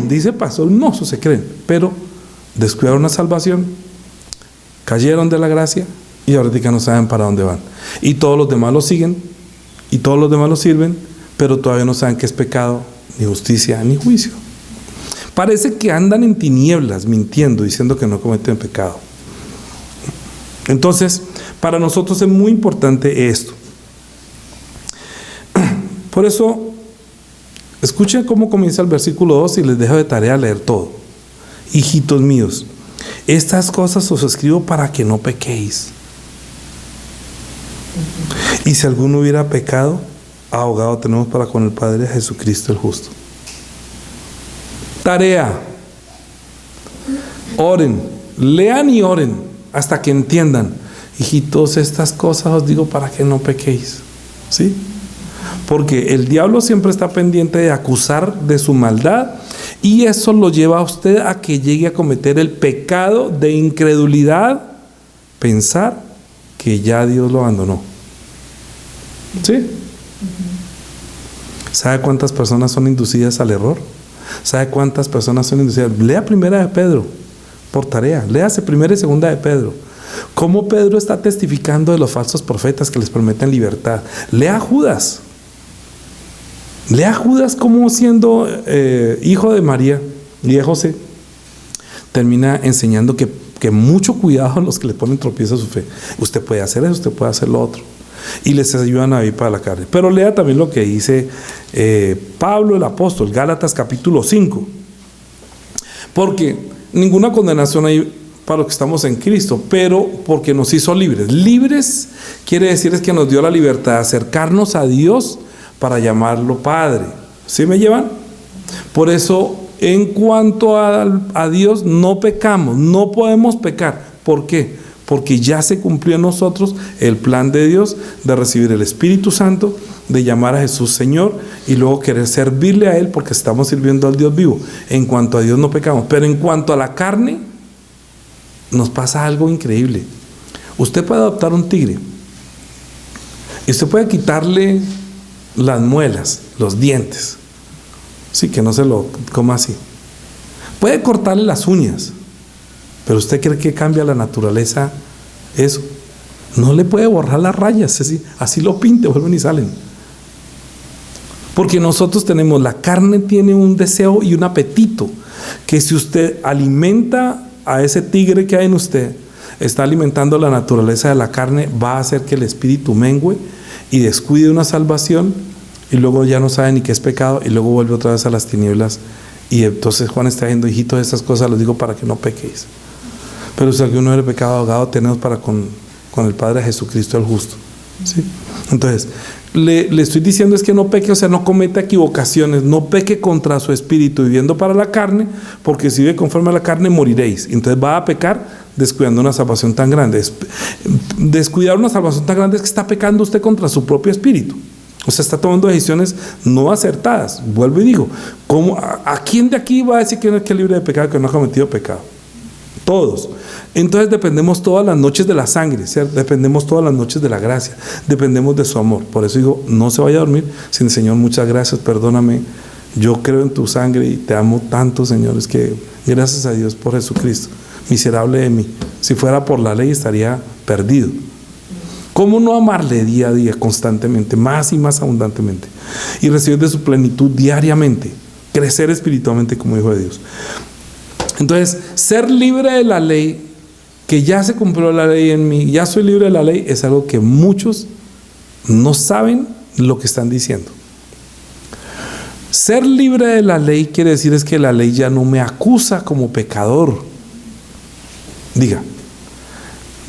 Dice pastor, no, eso se creen. Pero descuidaron la salvación, cayeron de la gracia y ahorita no saben para dónde van. Y todos los demás lo siguen y todos los demás lo sirven, pero todavía no saben qué es pecado, ni justicia, ni juicio. Parece que andan en tinieblas, mintiendo, diciendo que no cometen pecado. Entonces, para nosotros es muy importante esto. Por eso, escuchen cómo comienza el versículo 2 y les dejo de tarea leer todo. Hijitos míos, estas cosas os escribo para que no pequéis. Y si alguno hubiera pecado, abogado tenemos para con el Padre, Jesucristo el justo. Tarea: oren, lean y oren hasta que entiendan. Hijitos, estas cosas os digo para que no pequéis, ¿sí? Porque el diablo siempre está pendiente de acusar de su maldad, y eso lo lleva a usted a que llegue a cometer el pecado de incredulidad, pensar que ya Dios lo abandonó. ¿Sí? ¿Sabe cuántas personas son inducidas al error? ¿Sabe cuántas personas son inducidas? Lea Primera de Pedro, por tarea. Léase Primera y Segunda de Pedro. Cómo Pedro está testificando de los falsos profetas que les prometen libertad. Lea Judas. Lea Judas como siendo hijo de María y de José, termina enseñando que mucho cuidado a los que le ponen tropiezo a su fe. Usted puede hacer eso, usted puede hacer lo otro. Y les ayudan a vivir para la carne. Pero lea también lo que dice Pablo el apóstol, Gálatas capítulo 5. Porque ninguna condenación hay para los que estamos en Cristo, pero porque nos hizo libres. Libres quiere decir es que nos dio la libertad de acercarnos a Dios para llamarlo Padre. ¿Sí me llevan? Por eso, en cuanto a Dios, no pecamos, no podemos pecar. ¿Por qué? Porque ya se cumplió en nosotros el plan de Dios de recibir el Espíritu Santo, de llamar a Jesús Señor y luego querer servirle a Él porque estamos sirviendo al Dios vivo. En cuanto a Dios no pecamos, pero en cuanto a la carne, nos pasa algo increíble. Usted puede adoptar un tigre y usted puede quitarle las muelas, los dientes, sí, que no se lo coma así. Puede cortarle las uñas, pero usted cree que cambia la naturaleza eso. No le puede borrar las rayas, así lo pinte, vuelven y salen. Porque nosotros tenemos, la carne tiene un deseo y un apetito, que si usted alimenta a ese tigre que hay en usted, está alimentando la naturaleza de la carne, va a hacer que el espíritu mengue y descuide una salvación, y luego ya no sabe ni qué es pecado, y luego vuelve otra vez a las tinieblas. Y entonces Juan está diciendo, hijitos, estas cosas les digo para que no pequéis. Pero si alguno hubiera pecado, abogado tenemos para con el Padre, Jesucristo el justo, ¿sí? Entonces le estoy diciendo es que no peque, o sea, no cometa equivocaciones, no peque contra su espíritu viviendo para la carne, porque si vive conforme a la carne moriréis. Entonces va a pecar descuidando una salvación tan grande. Descuidar una salvación tan grande es que está pecando usted contra su propio espíritu. O sea, está tomando decisiones no acertadas. Vuelvo y digo, ¿a quién de aquí va a decir que no es libre de pecado, que no ha cometido pecado? Todos. Entonces dependemos todas las noches de la sangre, ¿cierto? Dependemos todas las noches de la gracia, dependemos de su amor. Por eso digo, no se vaya a dormir sin: Señor, muchas gracias, perdóname, yo creo en tu sangre y te amo tanto, Señor, es que gracias a Dios por Jesucristo. Miserable de mí, si fuera por la ley estaría perdido. ¿Cómo no amarle día a día, constantemente, más y más abundantemente, y recibir de su plenitud diariamente, crecer espiritualmente como hijo de Dios? Entonces, ser libre de la ley, que ya se cumplió la ley en mí, ya soy libre de la ley, es algo que muchos no saben lo que están diciendo. Ser libre de la ley quiere decir es que la ley ya no me acusa como pecador. Diga,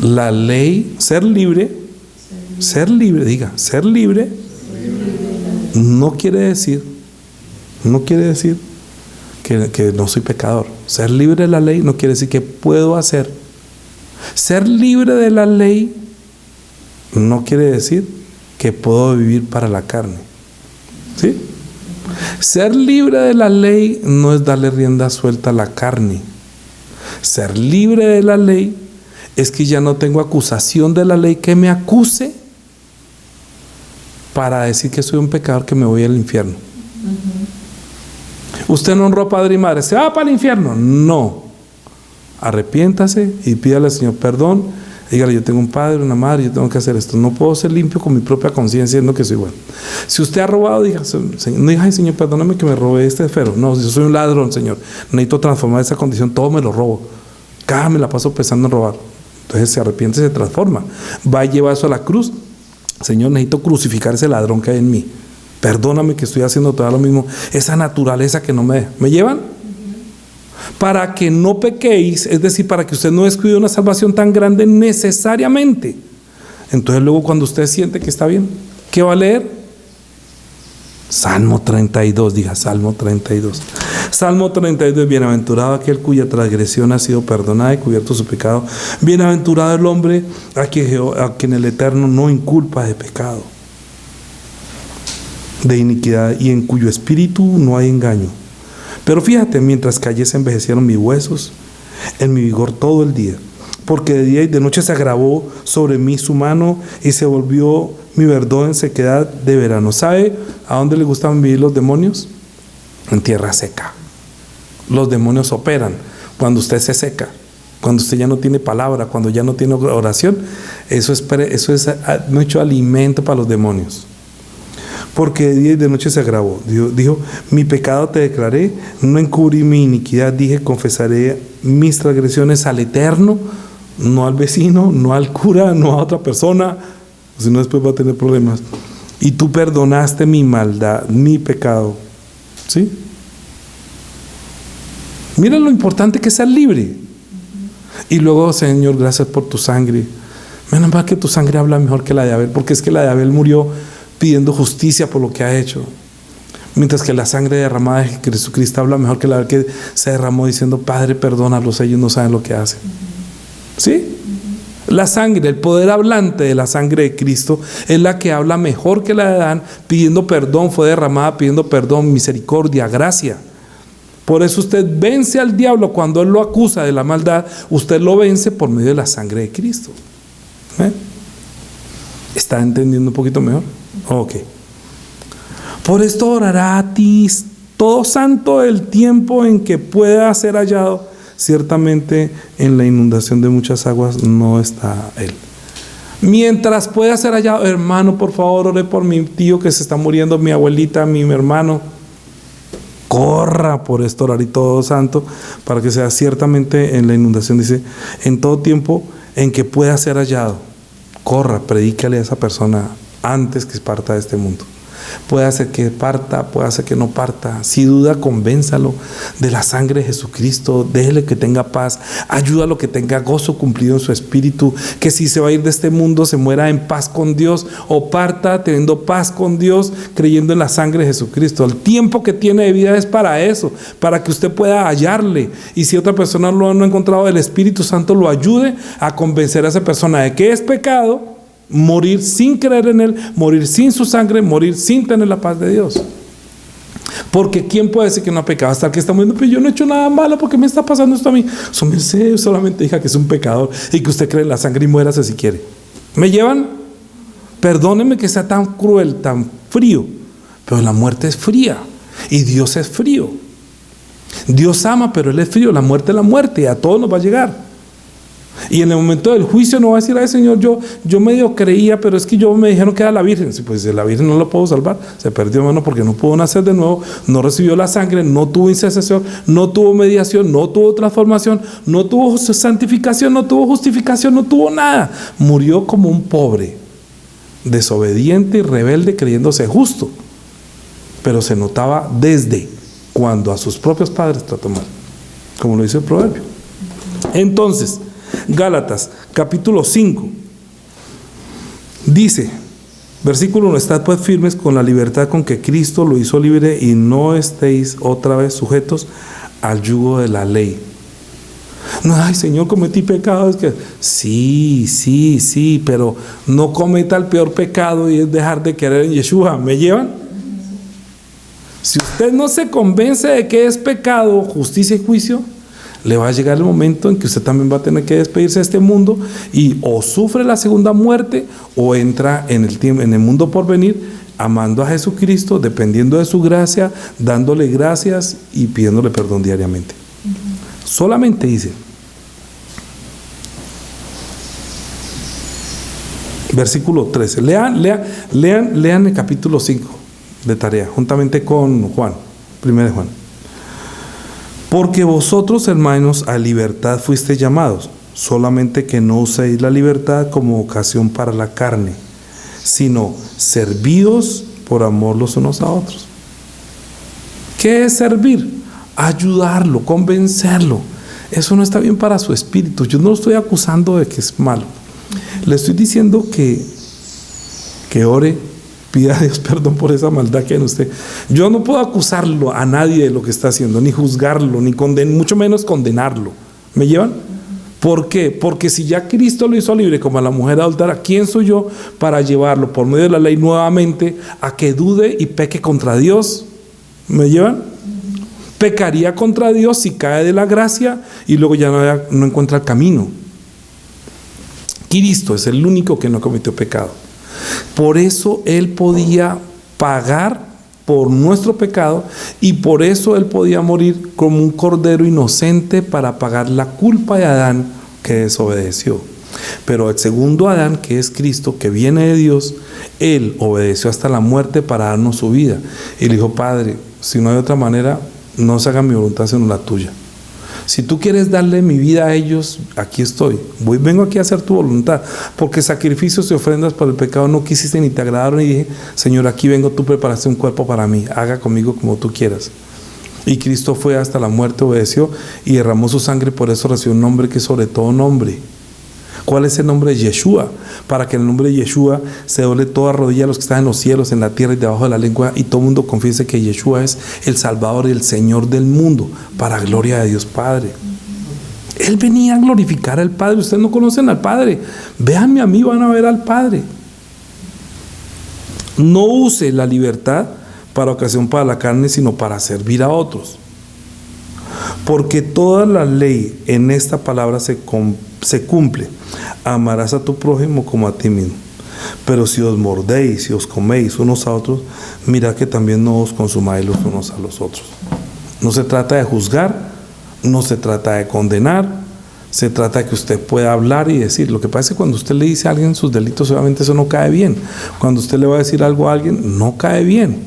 la ley, ser libre, diga, ser libre no quiere decir que no soy pecador. Ser libre de la ley no quiere decir que puedo hacer. Ser libre de la ley no quiere decir que puedo vivir para la carne. ¿Sí? Ser libre de la ley no es darle rienda suelta a la carne. Ser libre de la ley es que ya no tengo acusación de la ley que me acuse para decir que soy un pecador, que me voy al infierno. Usted no honró a padre y madre, ¿se va para el infierno? No. Arrepiéntase y pídale al Señor perdón. Dígale, yo tengo un padre, una madre, yo tengo que hacer esto. No puedo ser limpio con mi propia conciencia diciendo que soy bueno. Si usted ha robado, diga, no diga, ay Señor, perdóname que me robé este esfero. No, si yo soy un ladrón, Señor, necesito transformar esa condición, todo me lo robo. Cada me la paso pensando en robar. Entonces se arrepiente y se transforma. Va a llevar eso a la cruz. Señor, necesito crucificar ese ladrón que hay en mí. Perdóname que estoy haciendo todo lo mismo. Esa naturaleza que no me... ¿Me llevan? Para que no pequéis, es decir, para que usted no descuide una salvación tan grande necesariamente. Entonces luego cuando usted siente que está bien, ¿qué va a leer? Salmo 32, diga Salmo 32. Salmo 32, bienaventurado aquel cuya transgresión ha sido perdonada y cubierto su pecado. Bienaventurado el hombre a quien el Eterno no inculpa de pecado, de iniquidad, y en cuyo espíritu no hay engaño. Pero fíjate, mientras callé se envejecieron mis huesos, en mi vigor todo el día, porque de día y de noche se agravó sobre mí su mano y se volvió mi verdor en sequedad de verano. ¿Sabe a dónde le gustan vivir los demonios? En tierra seca. Los demonios operan cuando usted se seca, cuando usted ya no tiene palabra, cuando ya no tiene oración. Eso es mucho alimento para los demonios. Porque de día y de noche se agravó. Dijo, mi pecado te declaré, no encubrí mi iniquidad, dije, confesaré mis transgresiones al Eterno, no al vecino, no al cura, no a otra persona, si no después va a tener problemas. Y tú perdonaste mi maldad, mi pecado. ¿Sí? Mira lo importante que es ser libre. Y luego, Señor, gracias por tu sangre. Menos mal que tu sangre habla mejor que la de Abel, porque es que la de Abel murió pidiendo justicia por lo que ha hecho, mientras que la sangre derramada de Jesucristo habla mejor que la que se derramó diciendo, Padre, perdónalos, ellos no saben lo que hacen. ¿Sí? La sangre, el poder hablante de la sangre de Cristo es la que habla mejor que la de Adán, pidiendo perdón, fue derramada pidiendo perdón, misericordia, gracia. Por eso usted vence al diablo cuando él lo acusa de la maldad, usted lo vence por medio de la sangre de Cristo. ¿Está entendiendo un poquito mejor? Ok. Por esto orará a ti todo santo el tiempo en que pueda ser hallado. Ciertamente en la inundación de muchas aguas no está él. Mientras pueda ser hallado, hermano, por favor, ore por mi tío que se está muriendo, mi abuelita, mi hermano. Corra por esto orar y todo santo para que sea ciertamente en la inundación. Dice, en todo tiempo en que pueda ser hallado. Corra, predícale a esa persona antes que parta de este mundo. Puede ser que parta, puede ser que no parta. Si duda, convénzalo de la sangre de Jesucristo. Déjele que tenga paz. Ayúdalo que tenga gozo cumplido en su espíritu. Que si se va a ir de este mundo, se muera en paz con Dios. O parta teniendo paz con Dios, creyendo en la sangre de Jesucristo. El tiempo que tiene de vida es para eso, para que usted pueda hallarle. Y si otra persona no ha encontrado, el Espíritu Santo lo ayude a convencer a esa persona de que es pecado, morir sin creer en él, morir sin su sangre, morir sin tener la paz de Dios. Porque ¿quién puede decir que no ha pecado? Hasta el que está muriendo, pero yo no he hecho nada malo, ¿porque me está pasando esto a mí? Su merced solamente diga que es un pecador y que usted cree en la sangre y muérase si quiere. ¿Me llevan? Perdónenme que sea tan cruel, tan frío, pero la muerte es fría y Dios es frío. Dios ama, pero Él es frío. La muerte es la muerte y a todos nos va a llegar. Y en el momento del juicio no va a decir, ay Señor, yo medio creía, pero es que me dijeron que era la Virgen. Sí, pues la Virgen no la puedo salvar, se perdió, hermano, porque no pudo nacer de nuevo, no recibió la sangre, no tuvo intercesión, no tuvo mediación, no tuvo transformación, no tuvo santificación, no tuvo justificación, no tuvo nada. Murió como un pobre, desobediente y rebelde, creyéndose justo, pero se notaba desde cuando a sus propios padres trató mal, como lo dice el proverbio. Entonces, Gálatas capítulo 5 dice, versículo 1, estad pues firmes con la libertad con que Cristo lo hizo libre y no estéis otra vez sujetos al yugo de la ley. No, ay Señor, cometí pecados. Sí, pero no cometa el peor pecado y es dejar de querer en Yeshua. ¿Me llevan? Si usted no se convence de que es pecado, justicia y juicio, le va a llegar el momento en que usted también va a tener que despedirse de este mundo y o sufre la segunda muerte o entra en el mundo por venir amando a Jesucristo, dependiendo de su gracia, dándole gracias y pidiéndole perdón diariamente. Solamente dice, versículo 13, lean el capítulo 5 de tarea, juntamente con Juan, 1 Juan. Porque vosotros, hermanos, a libertad fuisteis llamados, solamente que no uséis la libertad como ocasión para la carne, sino servidos por amor los unos a otros. ¿Qué es servir? Ayudarlo, convencerlo. Eso no está bien para su espíritu. Yo no lo estoy acusando de que es malo. Le estoy diciendo que ore, pida a Dios perdón por esa maldad que hay en usted. Yo no puedo acusarlo a nadie de lo que está haciendo, ni juzgarlo, ni mucho menos condenarlo. ¿Me llevan? ¿Por qué? Porque si ya Cristo lo hizo libre como a la mujer adúltera, ¿quién soy yo para llevarlo por medio de la ley nuevamente a que dude y peque contra Dios? ¿Me llevan? Pecaría contra Dios si cae de la gracia y luego ya no encuentra el camino. Cristo es el único que no cometió pecado. Por eso Él podía pagar por nuestro pecado y por eso Él podía morir como un cordero inocente para pagar la culpa de Adán que desobedeció. Pero el segundo Adán, que es Cristo, que viene de Dios, Él obedeció hasta la muerte para darnos su vida. Y le dijo, Padre, si no hay otra manera, no se haga mi voluntad sino la tuya. Si tú quieres darle mi vida a ellos, aquí estoy. Vengo aquí a hacer tu voluntad. Porque sacrificios y ofrendas por el pecado no quisiste ni te agradaron. Y dije, Señor, aquí vengo, tú preparaste un cuerpo para mí. Haga conmigo como tú quieras. Y Cristo fue hasta la muerte, obedeció y derramó su sangre. Por eso recibió un nombre que es sobre todo nombre. ¿Cuál es el nombre de Yeshua? Para que en el nombre de Yeshua se doble toda rodilla a los que están en los cielos, en la tierra y debajo de la lengua, y todo el mundo confiese que Yeshua es el Salvador y el Señor del mundo, para gloria de Dios Padre. Él venía a glorificar al Padre. Ustedes no conocen al Padre, véanme a mí, van a ver al Padre. No use la libertad para ocasión para la carne, sino para servir a otros. Porque toda la ley en esta palabra se cumple. Amarás a tu prójimo como a ti mismo. Pero si os mordéis, si os coméis unos a otros, mirad que también no os consumáis los unos a los otros. No se trata de juzgar, no se trata de condenar, se trata de que usted pueda hablar y decir. Lo que pasa es que cuando usted le dice a alguien sus delitos, obviamente eso no cae bien. Cuando usted le va a decir algo a alguien, no cae bien.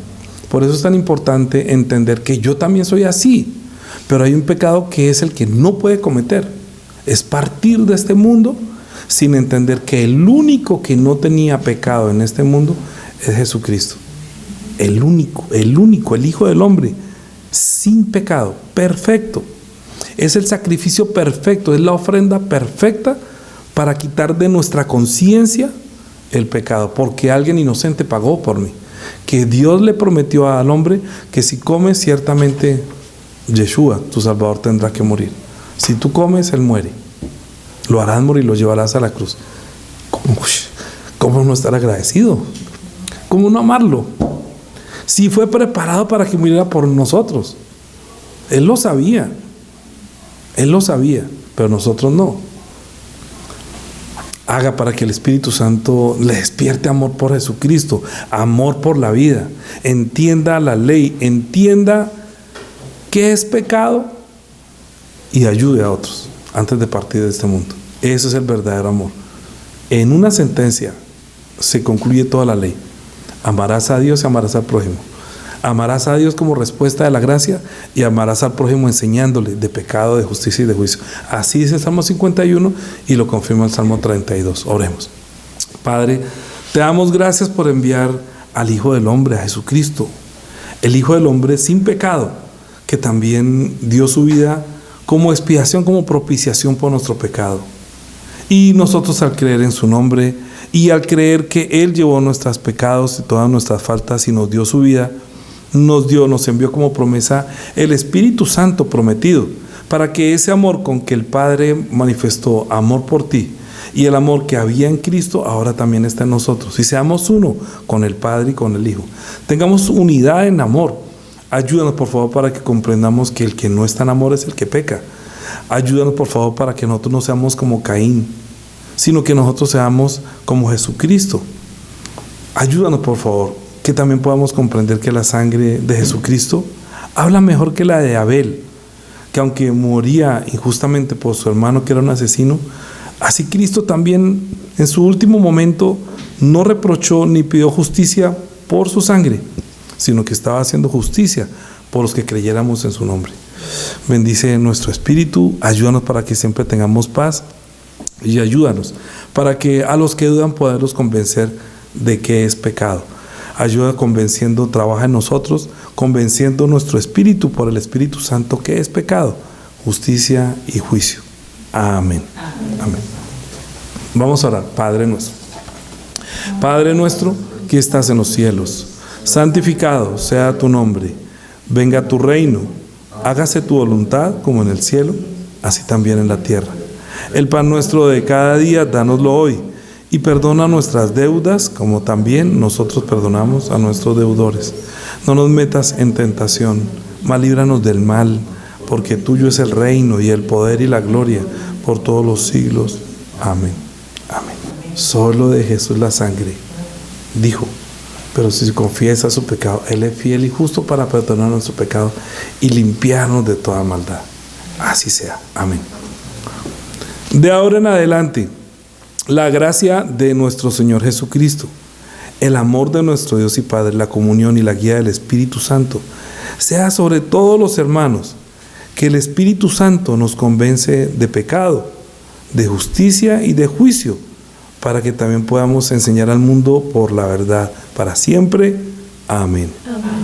Por eso es tan importante entender que yo también soy así. Pero hay un pecado que es el que no puede cometer. Es partir de este mundo sin entender que el único que no tenía pecado en este mundo es Jesucristo. El único, el Hijo del Hombre, sin pecado, perfecto. Es el sacrificio perfecto, es la ofrenda perfecta para quitar de nuestra conciencia el pecado, porque alguien inocente pagó por mí. Que Dios le prometió al hombre que si come, ciertamente Yeshua, tu Salvador, tendrá que morir. Si tú comes, Él muere. Lo harás morir, lo llevarás a la cruz. ¿Cómo no estar agradecido? ¿Cómo no amarlo? Si fue preparado para que muriera por nosotros. Él lo sabía. Él lo sabía, pero nosotros no. Haga para que el Espíritu Santo le despierte amor por Jesucristo, amor por la vida. Entienda la ley, entienda qué es pecado y ayude a otros antes de partir de este mundo. Ese es el verdadero amor. En una sentencia se concluye toda la ley. Amarás a Dios y amarás al prójimo. Amarás a Dios como respuesta de la gracia y amarás al prójimo enseñándole de pecado, de justicia y de juicio. Así dice el Salmo 51 y lo confirma el Salmo 32. Oremos. Padre, te damos gracias por enviar al Hijo del Hombre, a Jesucristo, el Hijo del Hombre sin pecado, que también dio su vida como expiación, como propiciación por nuestro pecado. Y nosotros, al creer en su nombre y al creer que Él llevó nuestros pecados y todas nuestras faltas y nos dio su vida, nos envió como promesa el Espíritu Santo prometido, para que ese amor con que el Padre manifestó amor por ti y el amor que había en Cristo ahora también está en nosotros, y seamos uno con el Padre y con el Hijo. Tengamos unidad en amor. Ayúdanos, por favor, para que comprendamos que el que no está en amor es el que peca. Ayúdanos, por favor, para que nosotros no seamos como Caín, sino que nosotros seamos como Jesucristo. Ayúdanos, por favor, que también podamos comprender que la sangre de Jesucristo habla mejor que la de Abel, que aunque moría injustamente por su hermano que era un asesino, así Cristo también en su último momento no reprochó ni pidió justicia por su sangre, sino que estaba haciendo justicia por los que creyéramos en su nombre. Bendice nuestro espíritu, ayúdanos para que siempre tengamos paz, y ayúdanos para que a los que dudan poderlos convencer de que es pecado. Ayuda convenciendo, trabaja en nosotros, convenciendo nuestro espíritu por el Espíritu Santo que es pecado, justicia y juicio. Amén. Amén. Vamos a orar. Padre nuestro. Padre nuestro que estás en los cielos, santificado sea tu nombre. Venga tu reino. Hágase tu voluntad como en el cielo, así también en la tierra. El pan nuestro de cada día, dánoslo hoy. Y perdona nuestras deudas, como también nosotros perdonamos a nuestros deudores. No nos metas en tentación, mas líbranos del mal, porque tuyo es el reino y el poder y la gloria por todos los siglos. Amén. Amén. Solo de Jesús la sangre, dijo, pero si confiesa su pecado, Él es fiel y justo para perdonar nuestro pecado y limpiarnos de toda maldad. Así sea. Amén. De ahora en adelante, la gracia de nuestro Señor Jesucristo, el amor de nuestro Dios y Padre, la comunión y la guía del Espíritu Santo, sea sobre todos los hermanos, que el Espíritu Santo nos convence de pecado, de justicia y de juicio, para que también podamos enseñar al mundo por la verdad, para siempre. Amén. Amén.